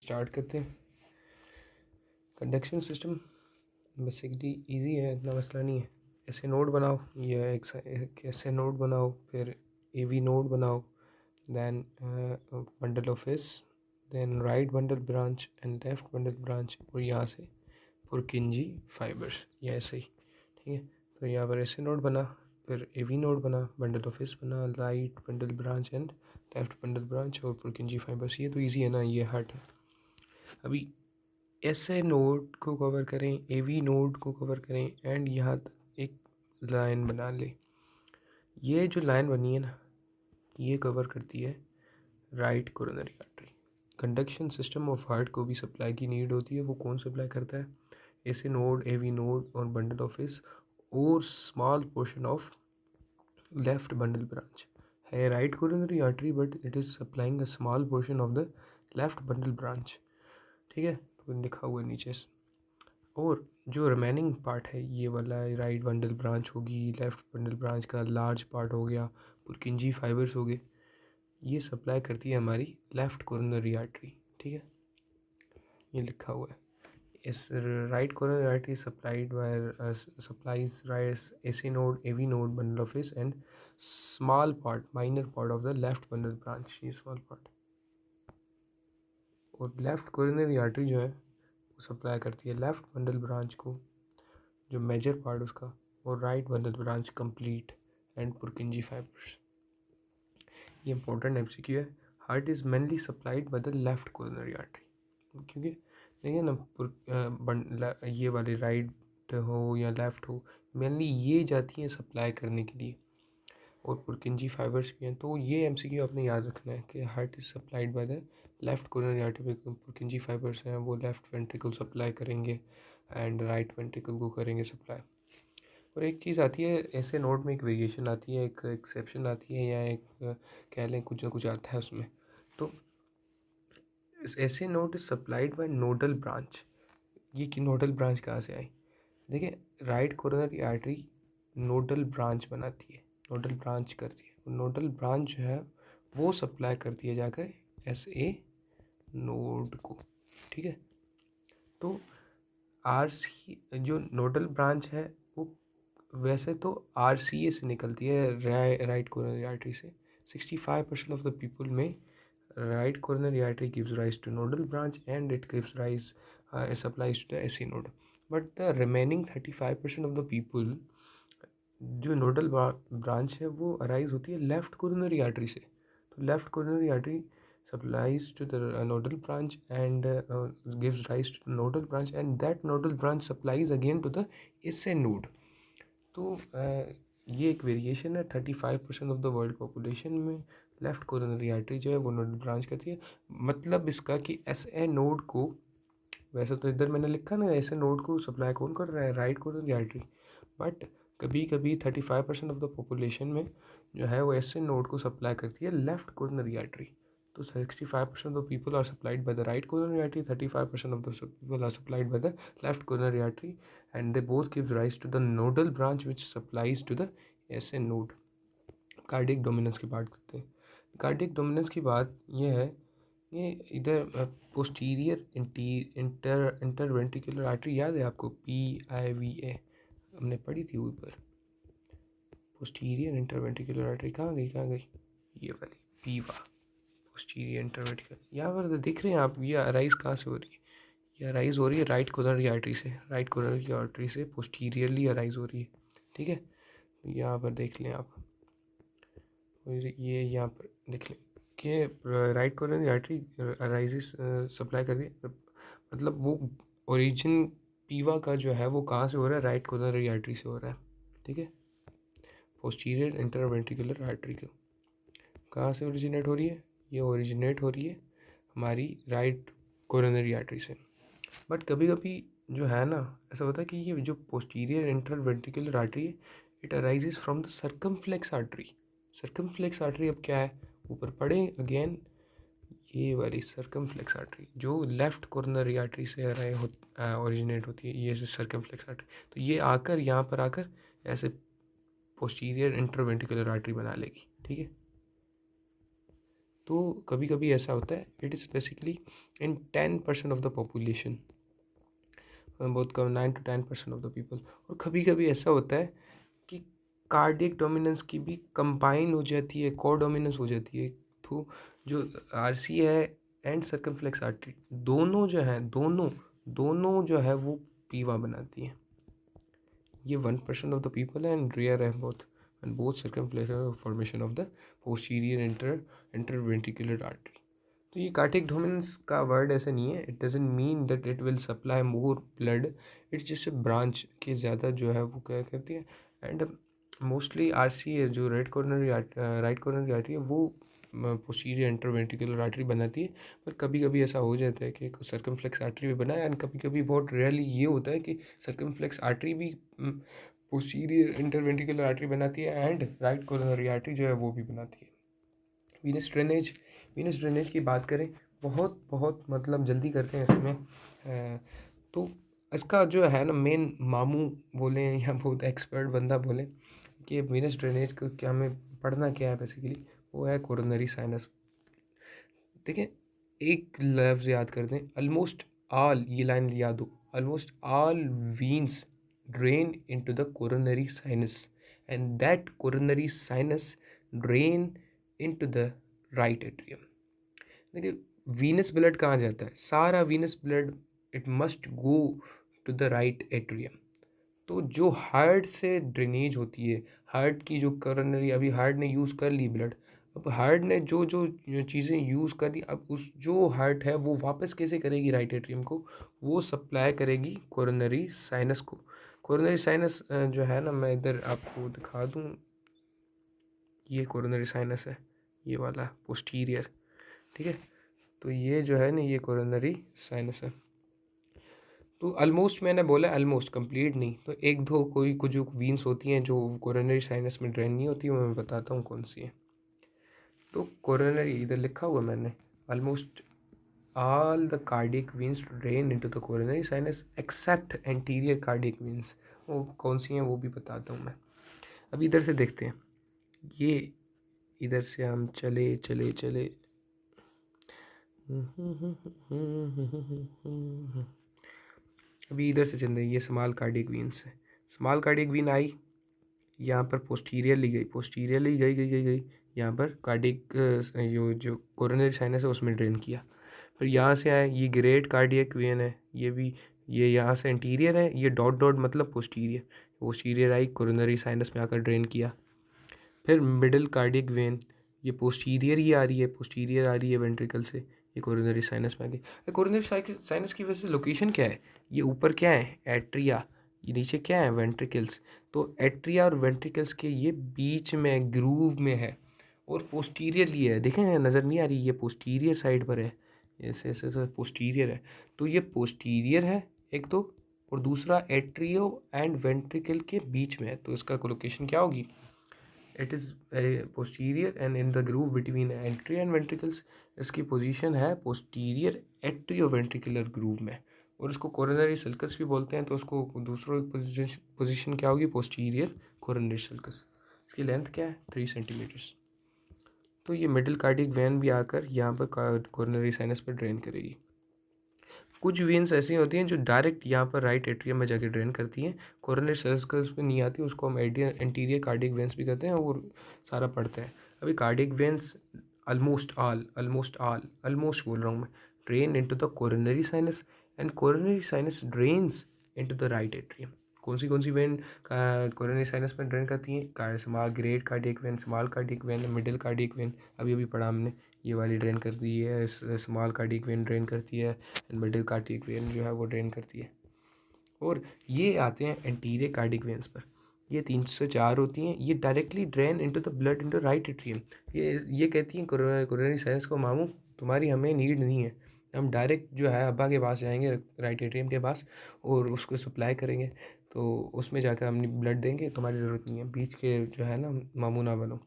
Start करते हैं। Conduction system basically easy है, इतना मसला नहीं है। ऐसे नोड बनाओ या एक ऐसे नोड बनाओ, फिर एवी नोड बनाओ, then bundle of His, then right bundle branch and left bundle branch, और यहाँ से पुरकिंजी फाइबर्स, या ऐसे ही। ठीक है, तो यहाँ पर ऐसे नोड बना, फिर एवी नोड बना, बंडल ऑफ इस बना, right bundle branch and left bundle branch और पुरकिंजी फाइबर्स। ये तो ईजी है ना, ये हार्ड है। अभी ऐसे नोड को कवर करें, एवी नोड को कवर करें, एंड यहाँ तक एक लाइन बना ले। ये जो लाइन बनी है ना, ये कवर करती है right coronary artery. Conduction system of heart को भी सप्लाई की नीड होती है। वो कौन सप्लाई करता है? ऐसे नोड, एवी नोड और बंडल ऑफ इस और small portion of left bundle branch है right coronary artery, but it is supplying a small portion of the left bundle branch. ठीक है, तो लिखा हुआ है नीचे। और जो रिमेनिंग पार्ट है, ये वाला राइट बंडल ब्रांच होगी, लेफ्ट बंडल ब्रांच का लार्ज पार्ट हो गया, पुरकिंजी फाइबर्स हो गए, ये सप्लाई करती है हमारी लेफ्ट कोरोनरी आर्टरी। ठीक है, ये लिखा हुआ है। इस right coronary artery supplied by supplies right SA node, AV node, bundle of His and small part, minor part of the left bundle branch, ये स्मॉल पार्ट। और लेफ्ट कोरोनरी आर्टरी जो है वो सप्लाई करती है लेफ्ट बंडल ब्रांच को, जो major part उसका, और right bundle branch complete and पुरकिंजी fibres. ये इंपॉर्टेंट एमसीक्यू है। Heart is mainly supplied by the left coronary artery, क्योंकि देखिए ना, ये वाली राइट हो या लेफ्ट हो, मेनली ये जाती हैं सप्लाई करने के लिए, और पुरकिंजी फाइबर्स भी हैं। तो ये एमसीक्यू आपने याद रखना है कि heart is supplied by the left coronary artery. पुरकिंजी fibres हैं, वो लेफ्ट वेंट्रिकल सप्लाई करेंगे एंड राइट वेंट्रिकल को करेंगे सप्लाई। और एक चीज़ आती है ऐसे नोट में, एक वेरिएशन आती है, एक एक्सेप्शन आती है, या एक कह लें कुछ ना कुछ आता है उसमें। तो ऐसे note is supplied by nodal branch. ये कि नोडल ब्रांच कहाँ से आई? देखिए, right coronary artery nodal branch बनाती है, नोडल ब्रांच करती है। नोडल ब्रांच जो है वो सप्लाई करती है जाकर एस ए नोड को। ठीक है, तो आर सी जो नोडल ब्रांच है वो वैसे तो आर सी ए से निकलती है, राइट कोरोनरी आर्टरी से। 65% ऑफ द पीपल में right coronary artery gives rise to nodal branch and it gives rise supplies to the SA node. But the remaining 35% of the people, जो nodal branch है वो arise होती है left coronary artery से। तो left coronary artery supplies to the nodal branch and gives rise to the nodal branch, and that nodal branch supplies again to the SA node. तो ये एक variation है। 35% ऑफ द वर्ल्ड पॉपुलेशन में left coronary artery जो है वो nodal branch करती है। मतलब इसका कि एस ए नोड को, वैसे तो इधर मैंने लिखा ना एस ए नोड को सप्लाई कौन कर रहा है? Right coronary artery. बट कभी कभी 35% ऑफ द पॉपुलेशन में जो है वो एस ए नोड को सप्लाई करती है लेफ्ट कोरोनरी आर्टरी। तो 65% of the people are supplied by the right coronary artery, 35% of the people are supplied by the left coronary artery, and they both give rise to the nodal branch which supplies to the SA node. Cardiac dominance की बात करते हैं। Cardiac dominance की बात यह है, ये इधर पोस्टीरियर इंटरवेंट्रिकुलर आर्टरी याद है आपको? PIVA हमने पढ़ी थी ऊपर। पोस्टीरियर इंटरवेंट्रिकुलर आर्टरी कहाँ गई? ये वाली पीवा, पोस्टीरियर इंटरवेंट्रिकुलर। यहाँ पर दिख रहे हैं आप, ये अराइज कहाँ से हो रही है? ये अराइज हो रही है राइट कोरोनरी आर्टरी से। राइट कोरोनरी आर्टरी से पोस्टीरियरली अराइज हो रही है। ठीक है, यहाँ पर देख लें आप, ये यहाँ पर देख लें कि right coronary artery arises supply कर रही है। मतलब वो ओरिजिन पीवा का जो है वो कहाँ से हो रहा है? राइट कोरोनरी आर्टरी से हो रहा है। ठीक है, पोस्टीरियर इंटरवेंट्रिकुलर आर्टरी का कहाँ से ओरिजिनेट हो रही है? ये ओरिजिनेट हो रही है हमारी राइट कोरोनरी आर्टरी से। बट कभी कभी जो है ना, ऐसा होता है कि ये जो पोस्टीरियर इंटरवेंट्रिकुलर आर्टरी है, it arises from the circumflex artery. Circumflex artery अब क्या है? ऊपर पढ़े अगेन, ये वाली सर्कमफ्लेक्स आर्टरी जो लेफ्ट कोरोनरी आर्टरी से ओरिजिनेट होती है, ये सर्कमफ्लेक्स आर्टरी। तो ये आकर यहाँ पर आकर ऐसे पोस्टीरियर इंटरवेंट्रिकुलर आर्टरी बना लेगी। ठीक है, तो कभी कभी ऐसा होता है, it is basically in 10% of the population, बहुत कम, 9 to 10% ऑफ द पीपल। और कभी कभी ऐसा होता है कि कार्डियक डोमिनेंस की भी कंबाइन हो जाती है, को डोमिनेंस हो जाती है। तो जो आरसी है एंड सर्कमफ्लेक्स आर्टरी दोनों जो है, दोनों जो है वो पीवा बनाती है। ये 1% ऑफ द पीपल है एंड रेयर है both, and both circumflex formation of the posterior interventricular artery. तो ये कार्डियक डोमिनेंस का वर्ड ऐसा नहीं है, it doesn't mean that it will supply more blood, it's just a branch के ज़्यादा जो है वो क्या करती है। एंड मोस्टली आरसी है जो राइट कॉर्नरी आर्टरी है वो पोस्टीरियर इंटरवेंट्रिकुलर आर्टरी बनाती है। पर कभी कभी ऐसा हो जाता है कि सर्कमफ्लेक्स आर्टरी भी बना है, एंड कभी कभी बहुत रेयरली ये होता है कि सर्कमफ्लेक्स आर्टरी भी पोस्टीरियर इंटरवेंट्रिकुलर आर्टरी बनाती है, एंड राइट कॉर्नरी आर्टरी जो है वो भी बनाती है। वीनस ड्रेनेज की बात करें, बहुत बहुत मतलब जल्दी करते हैं इसमें। तो इसका जो है ना मेन मामू बोले या बहुत एक्सपर्ट बंदा बोले कि वीनस ड्रेनेज को क्या हमें पढ़ना क्या है, बेसिकली वो है कोरोनरी साइनस। देखिए, एक लफ्ज़ याद कर दें, ऑलमोस्ट ऑल, ये लाइन याद हो, almost all veins drain into the coronary sinus and that coronary sinus drain into the right atrium. देखिए, वीनस ब्लड कहाँ जाता है, सारा venous blood it must go to the right atrium. तो जो हार्ट से ड्रेनेज होती है, हार्ट की जो कोरोनरी, अभी हार्ट ने यूज़ कर ली ब्लड, अब हार्ट ने जो जो चीज़ें यूज़ कर ली, अब उस जो हार्ट है वो वापस कैसे करेगी राइट एट्रियम को, वो सप्लाई करेगी कोरोनरी साइनस को। कोरोनरी साइनस जो है ना, मैं इधर आपको दिखा दूँ, ये कोरोनरी साइनस है, ये वाला पोस्टीरियर, ठीक है। तो ये जो है ना, ये कोरोनरी साइनस है। तो ऑलमोस्ट मैंने बोला ऑलमोस्ट, कंप्लीट नहीं, तो एक दो कोई कुछ जो वीन्स होती हैं जो कोरोनरी साइनस में ड्रेन नहीं होती, मैं बताता हूँ कौन सी है। तो कोरोनरी इधर लिखा हुआ मैंने, almost all the cardiac veins drain into the coronary sinus except anterior cardiac veins. वो कौन सी हैं वो भी बताता हूँ मैं। अब इधर से देखते हैं, ये इधर से हम चले चले चले अभी इधर से चल रही, ये स्मॉल कार्डियक वीन्स है। स्मॉल कार्डियक वीन आई, यहाँ पर पोस्टीरियरली गई, पोस्टीरियरली गई गई गई गई यहाँ पर कार्डियक जो कोरोनरी साइनस है उसमें ड्रेन किया। फिर यहाँ से आए, ये ग्रेट कार्डियक वेन है, ये भी, ये यहाँ से इंटीरियर है, ये डॉट डॉट मतलब पोस्टीरियर, पोस्टीरियर आई कोरोनरी साइनस में आकर ड्रेन किया। फिर मिडिल कार्डियक वेन, ये पोस्टीरियर ही आ रही है, पोस्टीरियर आ रही है वेंट्रिकल से, ये कोरोनरी साइनस में आ गई। कोरोनरी साइनस की वजह से लोकेशन क्या है, ये ऊपर क्या है एट्रिया, ये नीचे क्या है वेंट्रिकल्स। तो एट्रिया और वेंट्रिकल्स के ये बीच में ग्रूव में है, और पोस्टीरियरली है, देखें नज़र नहीं आ रही, ये पोस्टीरियर साइड पर है, ऐसे ऐसे ऐसे पोस्टीरियर है। तो ये पोस्टीरियर है एक तो, और दूसरा एट्रियो एंड वेंट्रिकल के बीच में है, तो इसका लोकेशन क्या होगी, it is posterior and in the groove between atria and ventricles. इसकी पोजीशन है पोस्टीरियर एट्रियो वेंट्रिकुलर ग्रूव में, और इसको कोरोनरी सल्कस भी बोलते हैं। तो उसको दूसरों पोजीशन क्या होगी, पोस्टीरियर कोरोनरी सल्कस। इसकी लेंथ क्या है, 3 सेंटीमीटर्स। तो ये मिडिल कार्डियक वेन भी आकर यहाँ पर कोरोनरी साइनस पर ड्रेन करेगी। कुछ वेन्स ऐसी होती हैं जो डायरेक्ट यहाँ पर राइट एट्रियम में जाके ड्रेन करती हैं, कोरोनरी सल्कस पे नहीं आती, उसको हम एंटीरियर कार्डियक वेन्स भी कहते हैं, और सारा पढ़ते हैं। अभी कार्डियक वेन्स ऑलमोस्ट बोल रहा हूँ मैं, drain into the coronary sinus and coronary sinus drains into the right atrium. कौन सी वेन कोरोनरी साइनस में ड्रेन करती हैं, small great cardiac vein, small cardiac vein, middle cardiac vein, अभी अभी पढ़ा हमने, ये वाली ड्रेन करती है, स्मॉल कार्डियक वेन ड्रेन करती है, एंड मिडिल कार्डियक वेन जो है वो ड्रेन करती है। और ये आते हैं एंटीरियर कार्डियक वेन्स पर, ये 3 से 4 होती हैं, ये directly drain into the blood into right atrium. ये कहती हैं कोरोनरी साइनस को, मामू तुम्हारी हमें नीड नहीं है, हम डायरेक्ट जो है अब्बा के पास जाएंगे राइट एट्रियम के पास, और उसको सप्लाई करेंगे, तो उसमें जाकर हम ब्लड देंगे, तुम्हारी ज़रूरत नहीं है, बीच के जो है ना मामू ना बनो।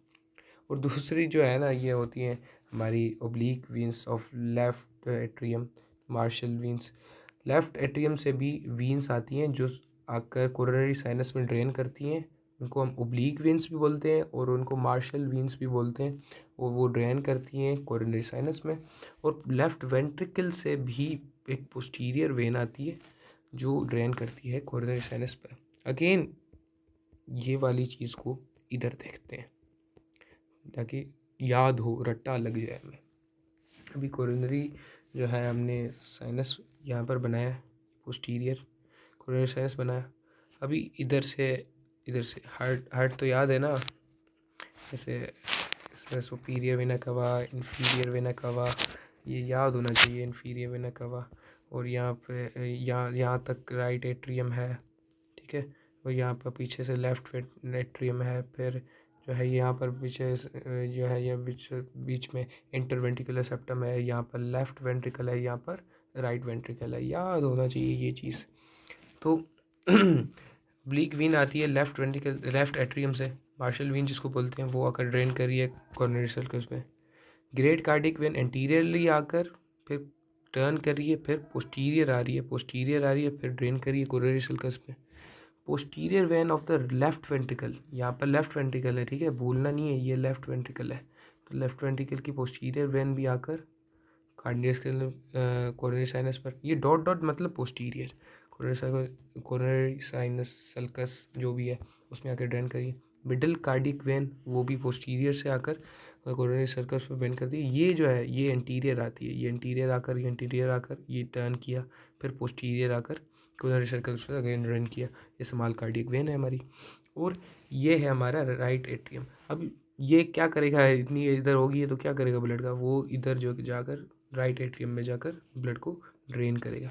और दूसरी जो है ना, ये होती हैं हमारी oblique veins of left atrium, Marshall veins. Left atrium से भी वीन्स आती हैं जो आकर कोरोनरी साइनस में ड्रेन करती हैं, उनको हम ओब्लीक वेन्स भी बोलते हैं और उनको मार्शल वेन्स भी बोलते हैं। वो ड्रेन करती हैं कोरोनरी साइनस में। और लेफ़्ट वेंट्रिकल से भी एक पोस्टीरियर वेन आती है जो ड्रेन करती है कोरोनरी साइनस पर। अगेन ये वाली चीज़ को इधर देखते हैं ताकि याद हो, रट्टा लग जाए हमें। अभी कोरोनरी जो है हमने साइनस यहाँ पर बनाया है, पोस्टीरियर कोरोनरी साइनस बनाया। अभी इधर से हार्ट तो याद है ना, जैसे सुपीरियर वेना कवा, इन्फीरियर वेना कवा, ये याद होना चाहिए, इन्फीरियर वेना कवा। और यहाँ पे यहाँ तक राइट एट्रियम है, ठीक है। और यहाँ पर पीछे से लेफ्ट एट्रियम है। फिर जो है यहाँ पर पीछे जो है ये बीच में इंटरवेंट्रिकुलर सेप्टम है, यहाँ पर लेफ्ट वेंट्रिकल है, यहाँ पर राइट वेंट्रिकल है। याद होना चाहिए ये चीज़। तो ब्लीक वीन आती है लेफ्ट एट्रियम से। मार्शल वीन जिसको बोलते हैं वो आकर ड्रेन कर रही है कोरोनरी सर्कस में। ग्रेट कार्डिक वेन एंटीरियरली आकर फिर टर्न कर रही है, फिर पोस्टीरियर आ रही है, फिर ड्रेन कर रही है कोरोनरी सर्कस में। Posterior when of the left ventricle, यहाँ पर लेफ्ट वेंट्रिकल है, ठीक है, भूलना नहीं है, ये लेफ्ट वेंट्रिकल है। तो लेफ्ट वेंट्रिकल की पोस्टीरियर वेन भी आकर कार्डियस कोरोनरी साइनस पर, ये डॉट डॉट मतलब पोस्टीरियर कोरोनरी साइनस सल्कस जो भी है उसमें आकर ड्रेन करिए। मिडल कार्डिक वेन वो भी पोस्टीरियर से आकर कोरोनरी सर्कस पर बेंड करती है। ये जो है ये एंटीरियर आती है, ये एंटीरियर आकर ये टर्न किया, फिर पोस्टीरियर आकर कोरोनरी सर्कस पर अगेन ड्रेन किया। ये स्मॉल कार्डिक वेन है हमारी। और ये है हमारा राइट एट्रियम। अब ये क्या करेगा, इतनी इधर होगी है तो क्या करेगा ब्लड का, वो इधर जो जाकर राइट एट्रियम में जाकर ब्लड को ड्रेन करेगा।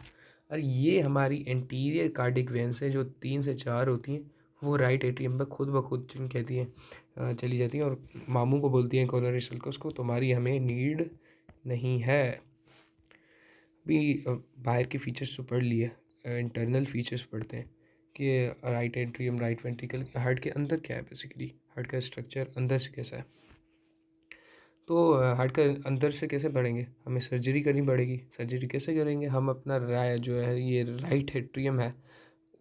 और ये हमारी एंटीरियर कार्डिक वेन्स है जो 3 से 4 होती हैं, वो राइट एट्रियम पर खुद ब खुद कहती हैं चली जाती हैं और मामू को बोलती हैं कोरोनरी सर्कस को, तुम्हारी हमें नीड नहीं है। अभी बाहर के फीचर्स तो पढ़ लिए, इंटरनल फीचर्स पढ़ते हैं कि right atrium, right ventricle, heart के अंदर क्या है, बेसिकली हार्ट का स्ट्रक्चर अंदर से कैसा है। तो हार्ट का अंदर से कैसे पढ़ेंगे, हमें सर्जरी करनी पड़ेगी। सर्जरी कैसे करेंगे, हम अपना जो है ये राइट एट्रियम है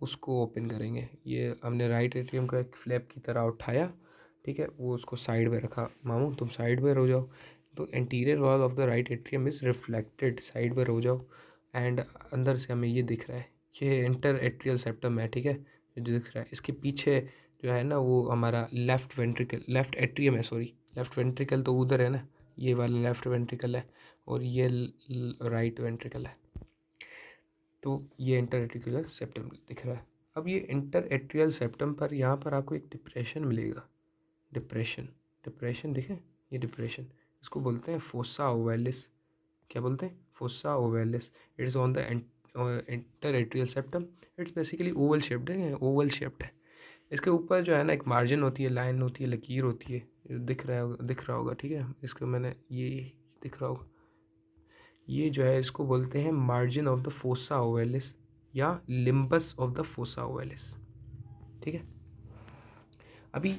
उसको ओपन करेंगे। ये हमने राइट एट्रियम का एक फ्लैप की तरह उठाया, ठीक है, वो उसको साइड में रखा। मामू तुम साइड में हो जाओ। तो anterior wall of the right atrium is reflected, side में हो जाओ। एंड अंदर से हमें ये दिख रहा है, ये इंटर एट्रियल सेप्टम है, ठीक है, जो दिख रहा है। इसके पीछे जो है ना वो हमारा लेफ्ट एट्रियम है, सॉरी लेफ्ट वेंट्रिकल तो उधर है ना, ये वाला लेफ्ट वेंट्रिकल है और ये राइट वेंट्रिकल है। तो ये इंटर एट्रिकुलर सेप्टम दिख रहा है। अब ये इंटर एट्रियल सेप्टम पर यहाँ पर आपको एक डिप्रेशन मिलेगा। डिप्रेशन देखें, ये डिप्रेशन, इसको बोलते हैं फोसा ओवेलिस। क्या बोलते हैं, fossa ovalis. It is on the interatrial septum. It's basically Oval shaped है। इसके ऊपर जो है ना एक मार्जिन होती है, लाइन होती है, लकीर होती है, दिख रहा होगा, ठीक है, इसको मैंने ये दिख रहा होगा। ये जो है इसको बोलते हैं margin of the fossa ovalis या limbus of the fossa ovalis, ठीक है। अभी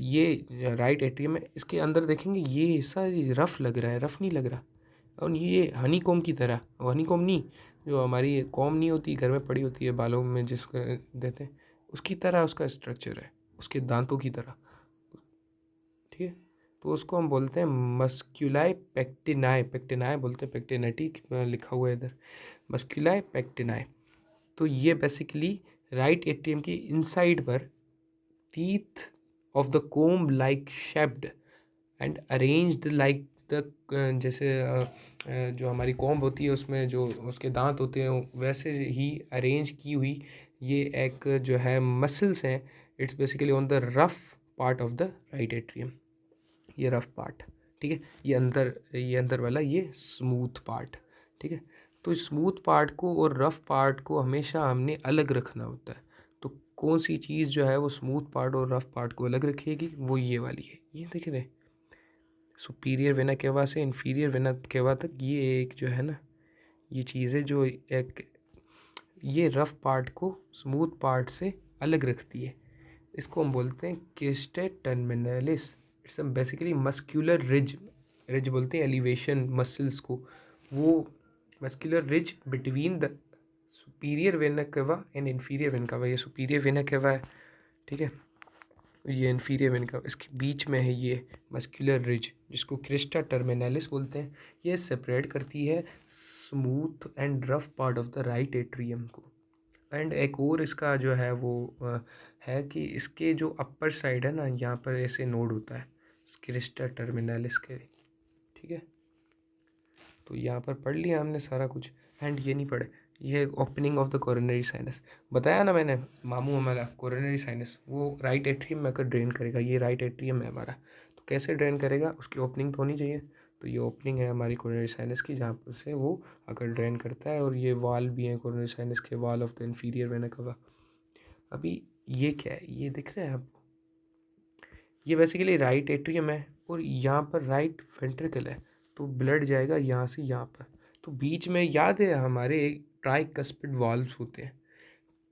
ये राइट एट्रियम में इसके अंदर देखेंगे ये हिस्सा रफ लग रहा है, रफ नहीं लग रहा। और ये हनी कॉम की तरह, हनी कॉम नहीं, जो हमारी कॉम नहीं होती घर में पड़ी होती है बालों में जिसको देते हैं, उसकी तरह उसका स्ट्रक्चर है, उसके दांतों की तरह, ठीक है। तो उसको हम बोलते हैं मस्क्यूलाई पेक्टिनाई बोलते हैं, पेक्टिनेटिक लिखा हुआ है इधर, मस्क्यूलाई पेक्टिनाई। तो ये बेसिकली राइट एट्रियम की इनसाइड पर teeth of the comb like shaped and arranged like the, जैसे जो हमारी कॉम्ब होती है उसमें जो उसके दांत होते हैं वैसे ही अरेंज की हुई ये एक जो है मसल्स हैं। It's basically on the rough part of the right atrium, ये रफ पार्ट, ठीक है। ये अंदर वाला ये स्मूथ पार्ट, ठीक है। तो स्मूथ पार्ट को और रफ पार्ट को हमेशा हमने अलग रखना होता है। तो कौन सी चीज़ जो है वो स्मूथ पार्ट और रफ पार्ट को अलग रखेगी, वो ये वाली है, ये देख रहे, सुपीरियर वेना केवा से इन्फीरियर वेना केवा तक ये एक जो है ना ये चीज़ है जो एक ये रफ पार्ट को स्मूथ पार्ट से अलग रखती है। इसको हम बोलते हैं crista terminalis. It's basically muscular ridge बोलते हैं एलिवेशन मसल्स को, वो muscular ridge between the superior vena cava and inferior vena cava. ये सुपीरियर वेना केवा है, ठीक है। ये इन्फीरियर वेन का, इसके बीच में है ये मस्कुलर रिज जिसको क्रिस्टा टर्मिनलिस बोलते हैं। ये सेपरेट करती है smooth and rough part of the right atrium को। एंड एक और इसका जो है वो है कि इसके जो अपर साइड है ना, यहाँ पर ऐसे नोड होता है क्रिस्टा टर्मिनलिस के, ठीक है। तो यहाँ पर पढ़ लिया हमने सारा कुछ। एंड ये नहीं पढ़े, ये opening of the coronary sinus बताया ना मैंने, मामू हमारा कोरोनरी साइनस वो राइट एट्रियम में आकर ड्रेन करेगा। ये राइट एट्रियम है हमारा, तो कैसे ड्रेन करेगा, उसकी ओपनिंग तो होनी चाहिए। तो ये ओपनिंग है हमारी कोरोनरी साइनस की, जहाँ पर से वो आकर ड्रेन करता है। और ये वाल भी है कोरोनरी साइनस के, wall of the inferior vena कवा। अभी ये क्या है, ये दिख रहा है आपको, ये बेसिकली राइट एट्रियम है और यहाँ पर राइट वेंट्रिकल है। तो ब्लड जाएगा यहाँ से यहाँ पर। तो बीच में याद है हमारे ट्राइकस्पिड वाल्व्स होते हैं,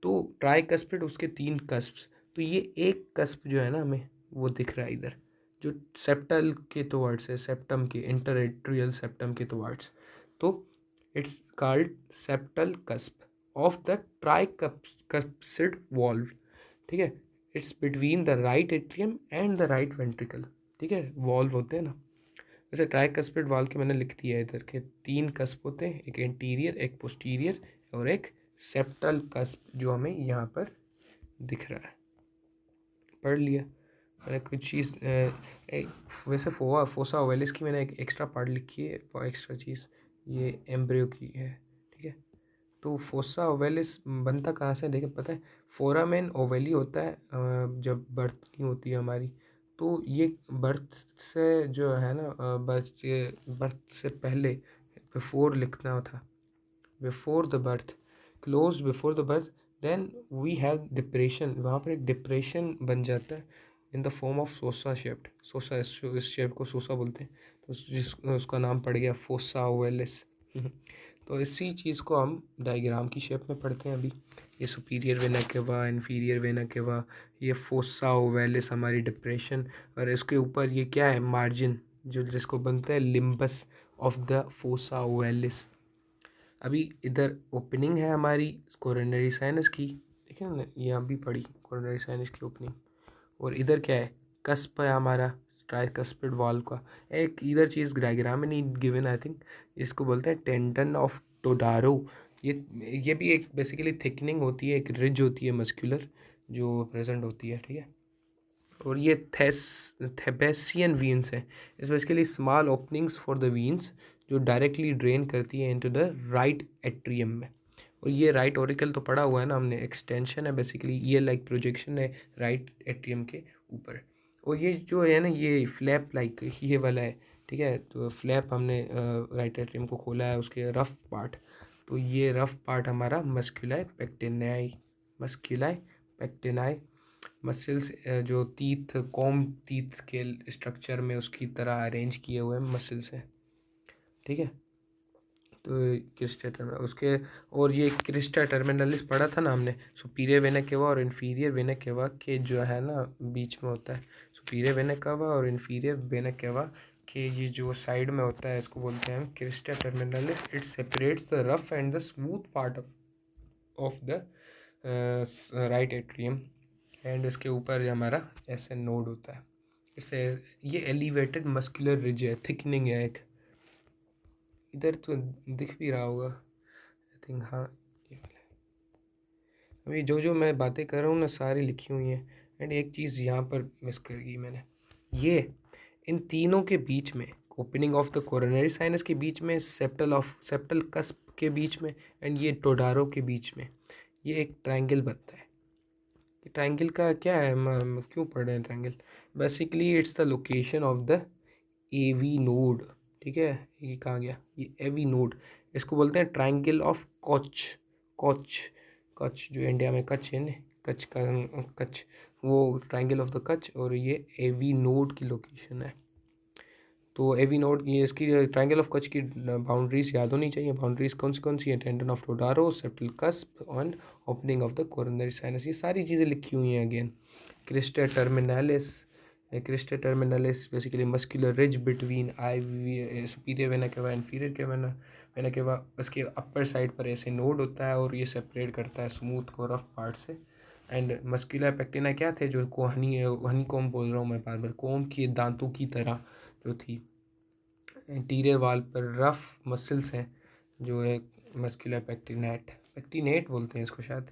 तो ट्राइकस्पिड उसके 3 कस्प्स। तो ये एक कस्प जो है ना हमें वो दिख रहा है इधर, जो सेप्टल के टुवर्ड्स है, सेप्टम के इंटरएट्रियल सेप्टम के टुवर्ड्स। तो it's called septal cusp of the tricuspid valve, ठीक है। It's between the right atrium and the right ventricle, ठीक है। वॉल्व होते हैं ना, जैसे ट्राइकस्पिड वाल्व के मैंने लिख दिया है इधर के 3 कस्प होते हैं, एक इंटीरियर, एक पोस्टीरियर और एक सेप्टल कस्प, जो हमें यहाँ पर दिख रहा है। पढ़ लिया मैंने कुछ चीज़। वैसे फोसा ओवेलिस की मैंने एक एक्स्ट्रा पार्ट लिखी है, एक्स्ट्रा चीज़ ये एम्ब्रियो की है, ठीक है। तो फोसा ओवेलिस बनता कहाँ से देखे पता है, फोरामेन ओवेली होता है जब बर्थ नहीं होती है हमारी। तो ये बर्थ से जो है ना, बर्थ से पहले बिफोर लिखना था, before the birth, close before the birth, then we have depression. वहाँ पर एक डिप्रेशन बन जाता है in the form of saucer shaped, saucer, इस शेप को सोसा बोलते हैं। तो उसका नाम पड़ गया फोसा ओवेलिस। तो इसी चीज़ को हम डायग्राम की शेप में पढ़ते हैं अभी। ये superior vena cava, inferior vena cava, ये फोसा ओवेलिस हमारी डिप्रेशन, और इसके ऊपर ये क्या है, मार्जिन, जो जिसको बनता है limbus of the fossa ovalis. अभी इधर ओपनिंग है हमारी कोरोनरी साइनस की, ठीक है ना, ये अभी पढ़ी कोरोनरी साइनस की ओपनिंग। और इधर क्या है, कस्प है हमारा ट्राइकस्पिड वॉल का। एक इधर चीज़ डायग्राम में नहीं गिवन, आई थिंक इसको बोलते हैं टेंडन ऑफ टोडारो। ये भी एक बेसिकली थिकनिंग होती है, एक रिज होती है मस्कुलर जो प्रेजेंट होती है, ठीक है। और ये थेबेसियन वीन्स है, is basically small openings for the veins जो डायरेक्टली ड्रेन करती है इनटू द राइट एट्रियम में। और ये राइट ऑरिकल तो पढ़ा हुआ है ना हमने, एक्सटेंशन है बेसिकली, ये लाइक प्रोजेक्शन है राइट एट्रियम के ऊपर। और ये जो है ना, ये फ्लैप लाइक ये वाला है, ठीक है। तो फ्लैप हमने राइट एट्रियम को खोला है, उसके रफ पार्ट। तो ये रफ पार्ट हमारा मस्कुलाई पेक्टिनाई, मस्कुलाई पेक्टिनाई मसल्स, जो टीथ, कॉम टीथ के स्ट्रक्चर में उसकी तरह अरेंज किए हुए मसल्स हैं, ठीक है। तो क्रिस्टा टर्मिनल उसके, और ये क्रिस्टा टर्मिनलिस पढ़ा था ना हमने, सुपीरियर वेना केवा और इन्फीरियर वेना केवा के जो है ना बीच में होता है। सुपीरियर वेना केवा और इन्फीरियर वेना केवा के ये जो साइड में होता है, इसको बोलते हैं Crysta terminalis. It separates the rough and the smooth part of the right atrium. And इसके ऊपर हमारा ऐसे नोड होता है, इससे ये एलिवेटेड मस्कुलर रिज है, थिकनिंग है एक। इधर तो दिख भी रहा होगा आई थिंक, हाँ ये वाला है। अभी जो मैं बातें कर रहा हूँ ना सारी लिखी हुई हैं। एंड एक चीज़ यहाँ पर मिस कर गई मैंने, ये इन तीनों के बीच में, opening of the coronary sinus के बीच में, सेप्टल कस्प के बीच में, एंड ये टोडारो के बीच में ये एक ट्रायंगल बनता है। ट्रायंगल का क्या है, क्यों पढ़ रहे हैं triangle, basically it's the location of the AV node, ठीक है। ये कहाँ गया, ये एवी नोड, इसको बोलते हैं ट्रायंगल ऑफ कॉच। कॉच, कच्छ जो इंडिया में कच्छ है ना, कच्छ का कच्छ, वो ट्रायंगल ऑफ द कच्छ, और ये एवी नोड की लोकेशन है। तो एवी नोड की, इसकी ट्रायंगल ऑफ कच्छ की बाउंड्रीज याद होनी चाहिए। बाउंड्रीज कौन सी हैं, tendon of Todaro, septal cusp and opening of the coronary sinus. ये सारी चीज़ें लिखी हुई हैं again. Crista terminalis, crista terminalis basically muscular ridge between I superior vena cava, inferior के वेना केवा। उसके अपर साइड पर ऐसे नोड होता है और ये सेपरेट करता है स्मूथ को रफ पार्ट से। एंड मस्कुलर पेक्टिना क्या थे, जो को हनी कॉम्ब बोल रहा हूँ मैं बार बार, कॉम्ब की दांतों की तरह जो थी। एंटीरियर वाल पर रफ मसल्स हैं जो है मस्कुलर पेक्टिनेट बोलते हैं इसको शायद,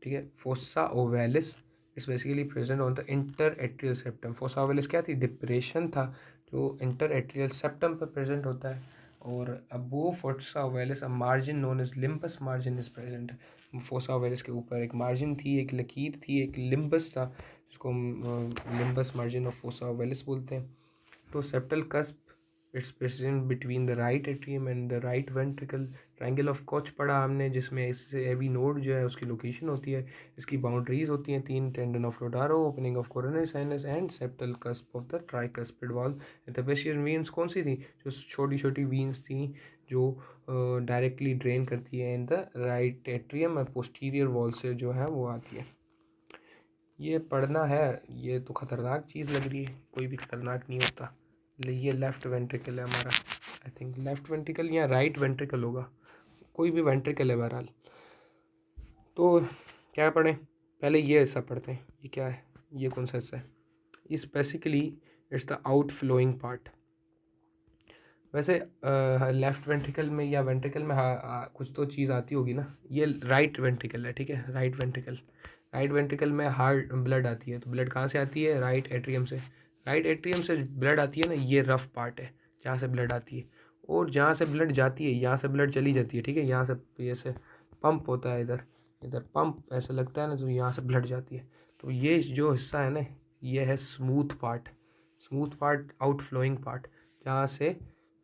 ठीक है। Fossa ovalis is basically present on the interatrial septum. Fossa ovalis क्या थी, डिप्रेशन था जो इंटर एट्रियल सेप्टम पर प्रेजेंट होता है। और above fossa ovalis a margin known as limbus margin is present. Fossa ovalis के ऊपर एक मार्जिन थी, एक लकीर थी, एक लिम्बस था जिसको हम limbus margin of fossa ovalis बोलते हैं। तो septal cusp it's present between the right atrium and the right ventricle. Triangle of Koch पढ़ा हमने, जिसमें इससे एवी नोड जो है उसकी लोकेशन होती है। इसकी बाउंड्रीज होती हैं तीन, tendon of Todaro, opening of coronary sinus and septal cusp of the tricuspid valve. एपिसियल वीन्स कौन सी थी, जो छोटी छोटी वीन्स थी जो डायरेक्टली ड्रेन करती है in the right atrium, posterior wall से जो है वो आती है। ये पढ़ना है, ये तो ख़तरनाक चीज़ लग रही है, कोई भी ख़तरनाक नहीं होता। ये लेफ़्ट वेंट्रिकल है हमारा, आई थिंक लेफ़्ट वेंट्रिकल या राइट वेंट्रिकल होगा, कोई भी वेंट्रिकल है बहरहाल। तो क्या पढ़ें, पहले ये हिस्सा पढ़ते हैं। ये क्या है, ये कौन सा हिस्सा है, is basically it's the out flowing part. वैसे लेफ़्ट वेंट्रिकल में या वेंट्रिकल में कुछ तो चीज़ आती होगी ना। ये राइट वेंट्रिकल है, ठीक है, राइट वेंट्रिकल। राइट वेंट्रिकल में हार्ट ब्लड आती है, तो ब्लड कहाँ से आती है, राइट एट्रियम से। राइट एट्रियम से ब्लड आती है ना, ये रफ पार्ट है जहाँ से ब्लड आती है। और जहाँ से ब्लड जाती है, यहाँ से ब्लड चली जाती है, ठीक है। यहाँ से ऐसे पंप होता है, इधर इधर पंप ऐसा लगता है ना, तो यहाँ से ब्लड जाती है। तो ये जो हिस्सा है ना, ये है smooth part. Smooth part, out flowing part, जहाँ से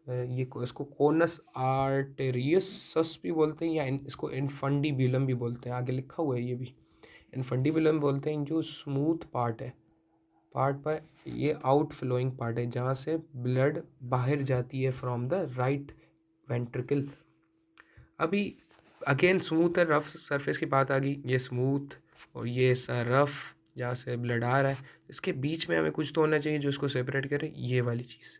इसको कोनस आर्टेरियस भी बोलते हैं, या इसको इनफंडिबुलम भी बोलते हैं, आगे लिखा हुआ है ये भी। इनफंडिबुलम बोलते हैं जो स्मूथ पार्ट है, पार्ट पर ये आउट फ्लोइंग पार्ट है जहाँ से ब्लड बाहर जाती है फ्रॉम द राइट वेंट्रिकल। अभी अगेन स्मूथ और रफ सरफेस की बात आ गई, ये स्मूथ और ये सा रफ जहाँ से ब्लड आ रहा है, इसके बीच में हमें कुछ तो होना चाहिए जो इसको सेपरेट करे, ये वाली चीज़,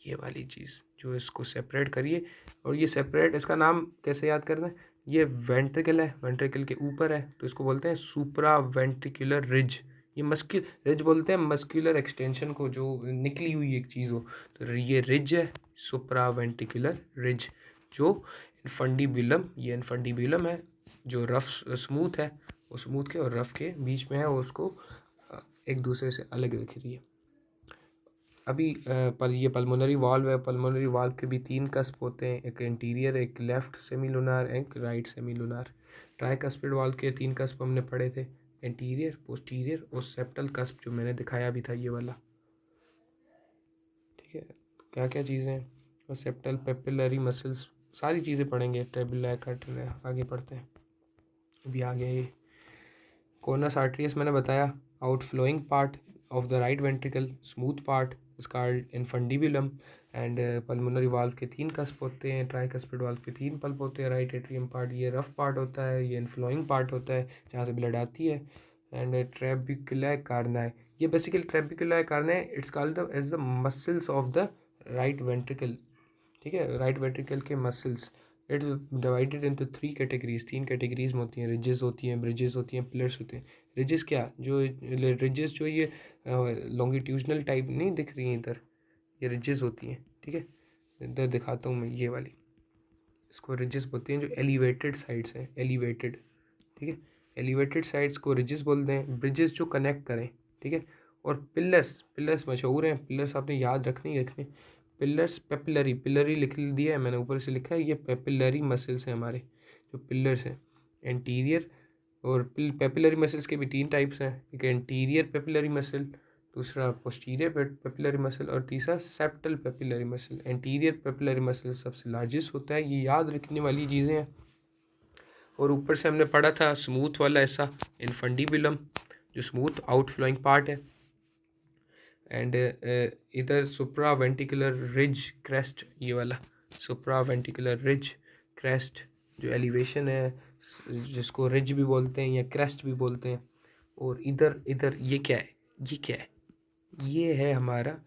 ये वाली चीज़ जो इसको सेपरेट करिए। और ये सेपरेट, इसका नाम कैसे याद करना है, ये वेंट्रिकल है, वेंट्रिकल के ऊपर है, तो इसको बोलते हैं सुप्रा वेंट्रिकुलर रिज। ये मस्क्यू रिज बोलते हैं मस्क्यूलर एक्सटेंशन को, जो निकली हुई एक चीज़ हो, तो ये रिज है, सुप्रा वेंट्रिकुलर रिज। जो इनफंडिबुलम, ये इनफंडिबुलम है, जो रफ स्मूथ है, वो स्मूथ के और रफ के बीच में है, वो उसको एक दूसरे से अलग रख रही है। अभी ये पल्मोनरी वाल्व है, पल्मोनरी वाल्व के भी तीन कस्प होते हैं, एक इंटीरियर, एक लेफ्ट सेमीलुनार, एक राइट सेमीलुनार। ट्राइकस्पिड वाल्व के तीन कस्प हमने पढ़े थे, इंटीरियर, पोस्टीरियर और सेप्टल कस्प, जो मैंने दिखाया भी था ये वाला, ठीक है। क्या क्या चीज़ें हैं, और सेप्टल पेपिलरी मसल्स, सारी चीज़ें पढ़ेंगे, ट्रेबुला कट, आगे पढ़ते हैं। अभी आ गया ये कोनस आर्टरीज, मैंने बताया out flowing part of the right ventricle, smooth part is called infundibulum. And pulmonary valve के तीन कस्प होते हैं, ट्राइकस्पिड वाल्व के तीन पल्प होते हैं। राइट एट्रियम पार्ट ये रफ पार्ट होता है, ये इनफ्लोइंग पार्ट होता है जहाँ से ब्लड आती है। एंड ट्रेबिकुलाई कार्नाई, ये basically trabeculae carneae it's called the edge the muscles of the right ventricle, ठीक है। राइट वेंट्रिकल के muscles, it's divided into three categories, तीन कैटेगरीज में होती हैं, रिजेस होती हैं, ब्रिजेस होती हैं, पिलर्स होते हैं। रिजेस क्या, जो रिजेस जो ये लॉन्गिट्यूजनल टाइप नहीं दिख रही हैं इधर, ये रिजेस होती हैं, ठीक है। इधर दिखाता हूँ मैं, ये वाली, इसको रिजेस बोलते हैं, जो एलिवेटेड साइड्स हैं, एलिवेटेड, ठीक है। एलिवेटेड साइड्स को रिजेस बोलते हैं, ब्रिजेस जो कनेक्ट करें, ठीक है। और पिलर्स, पिलर्स मशहूर हैं, पिलर्स आपने याद रखने ही रखने। पिलर्स, पेपिलरी, पिलरी लिख दिया है मैंने, ऊपर से लिखा है, ये पेपिलरी मसल्स हैं हमारे, जो पिलर्स हैं। एंटीरियर और पेपिलरी मसल्स के भी तीन टाइप्स हैं, एक एंटीरियर पेपिलरी मसल, दूसरा पोस्टीरियर पेपिलरी मसल, और तीसरा septal papillary muscle. Anterior papillary muscle सबसे लार्जेस्ट होता है, ये याद रखने वाली चीज़ें हैं। और ऊपर से हमने पढ़ा था स्मूथ वाला ऐसा इनफंडिबुलम, जो स्मूथ आउट फ्लोइंग पार्ट है। एंड इधर सुप्रा वेंटिकुलर रिज क्रेस्ट, ये वाला सुप्रा वेंटिकुलर रिज क्रेस्ट, जो एलिवेशन है, जिसको रिज भी बोलते हैं या क्रेस्ट भी बोलते हैं। और इधर इधर ये क्या है, ये क्या है, ये है हमारा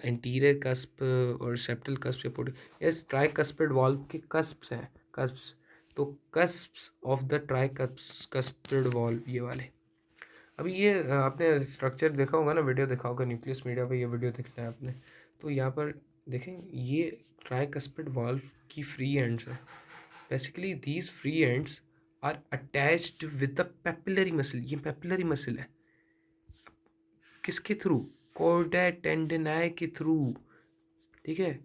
एंटीरियर कस्प और सेप्टल कस्प, ये ट्राइकस्पिड वाल्व के कस्प्स हैं, कस्प्स। तो कस्प्स ऑफ द ट्राइकस्पिड वॉल्व ये वाले। अभी ये आपने स्ट्रक्चर देखा होगा ना, वीडियो देखा होगा न्यूक्लियस मीडिया पे, ये वीडियो देखना है आपने। तो यहाँ पर देखें ये ट्राइकस्पिड वॉल्व की फ्री एंड्स है। Basically these free ends are attached with the papillary muscle. ये पेपिलरी मसल है किसके थ्रू? कॉर्डा टेंडनाई के थ्रू, ठीक है।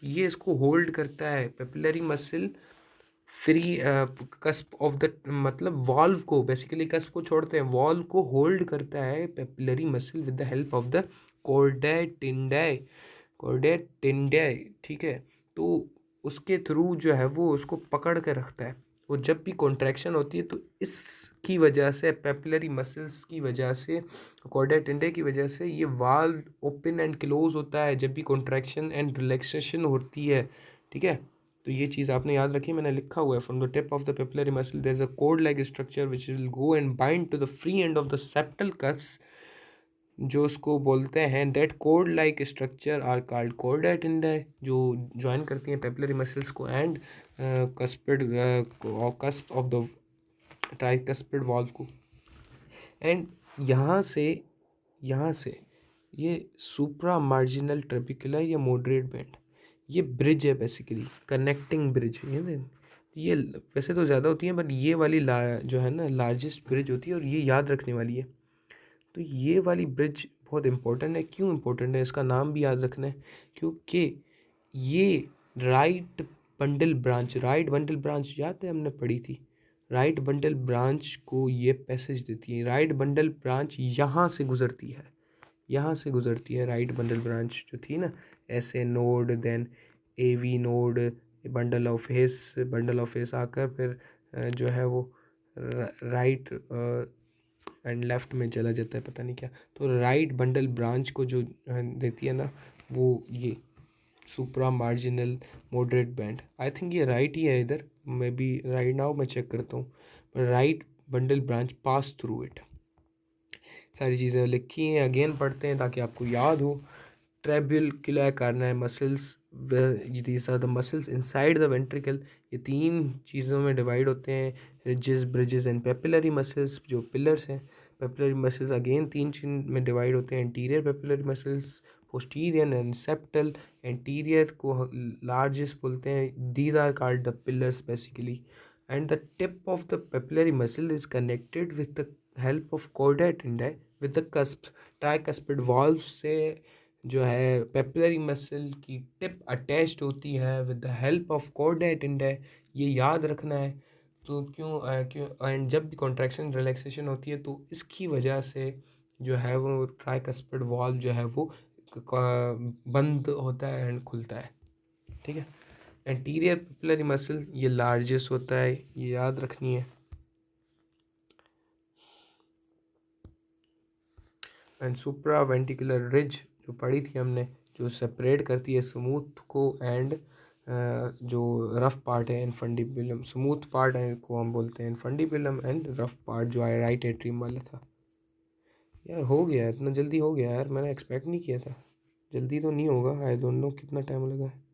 ये इसको होल्ड करता है papillary muscle free cusp of the, मतलब वॉल्व को, बेसिकली कस्प को छोड़ते हैं, वॉल्व को होल्ड करता है papillary muscle with the help of the chorda Tendai, ठीक है। तो उसके थ्रू जो है वो उसको पकड़ के रखता है। वो जब भी कॉन्ट्रैक्शन होती है तो इसकी वजह से, पेपिलरी मसल्स की वजह से, कॉर्डा टेंडाई की वजह से ये वाल्व ओपन एंड क्लोज होता है जब भी कॉन्ट्रैक्शन एंड रिलैक्सेशन होती है, ठीक है। तो ये चीज़ आपने याद रखी, मैंने लिखा हुआ है, from the tip of the papillary muscle there is a cord like structure which will go and bind to the free end of the septal cusp, जो उसको बोलते हैं that cord like structure are called chordae tendineae, जो join करती हैं papillary muscles को and cusp of the tricuspid valve को। And यहाँ से ये सुप्रा मार्जिनल ट्रेबिकुलर या मॉडरेट बैंड, ये ब्रिज है बेसिकली, कनेक्टिंग ब्रिज। ये वैसे तो ज़्यादा होती है बट ये वाली जो है ना लार्जेस्ट ब्रिज होती है, और ये याद रखने वाली है। तो ये वाली ब्रिज बहुत इंपॉर्टेंट है। क्यों इंपॉर्टेंट है, इसका नाम भी याद रखना है, क्योंकि ये राइट बंडल ब्रांच याद है हमने पढ़ी थी, राइट बंडल ब्रांच को ये पैसेज देती है। राइट बंडल ब्रांच यहाँ से गुजरती है, राइट बंडल ब्रांच जो थी ना, ऐसे node, then AV node, bundle of His आकर फिर जो है वो राइट एंड लेफ्ट में चला जाता है, पता नहीं क्या। तो राइट बंडल ब्रांच को जो देती है ना, वो ये supra marginal moderate band, I think ये राइट ही है इधर, मे बी राइट नाउ मैं चेक करता हूँ, right bundle branch pass through it. सारी चीज़ें लिखी हैं, अगेन पढ़ते हैं ताकि आपको याद हो। Trabecular carneae muscles, these are the muscles inside the ventricle. ये 3 चीज़ों में डिवाइड होते हैं, ridges, bridges and papillary muscles, जो पिलर्स हैं। पेपिलरी मसल्स अगेन 3 चीज़ में डिवाइड होते हैं, anterior papillary muscles, posterior and septal. Anterior को लार्जेस्ट बोलते हैं, these are called the pillars basically. And the tip of the papillary muscle is connected with the help of chordae Tendai with the cusp. Tricuspid valve से जो है papillary muscle की tip attached होती है with the help of chordae Tendai, ये याद रखना है। तो क्यों एंड जब भी कॉन्ट्रैक्शन रिलैक्सेशन होती है तो इसकी वजह से जो है वो ट्राइकस्पिड वॉल्व जो है वो बंद होता है एंड खुलता है, ठीक है। एंटीरियर पेपिलरी मसल ये लार्जेस्ट होता है, ये याद रखनी है। एंड सुप्रा वेंटिकुलर रिज जो पढ़ी थी हमने, जो सेपरेट करती है स्मूथ को एंड जो रफ पार्ट है इनफंडिबुलम। स्मूथ पार्ट को हम बोलते हैं इनफंडिबुलम, एंड रफ पार्ट जो है राइट एट्रियम वाला था। यार हो गया, इतना जल्दी हो गया यार, मैंने एक्सपेक्ट नहीं किया था। जल्दी तो नहीं होगा, आई डोंट नो कितना टाइम लगा है।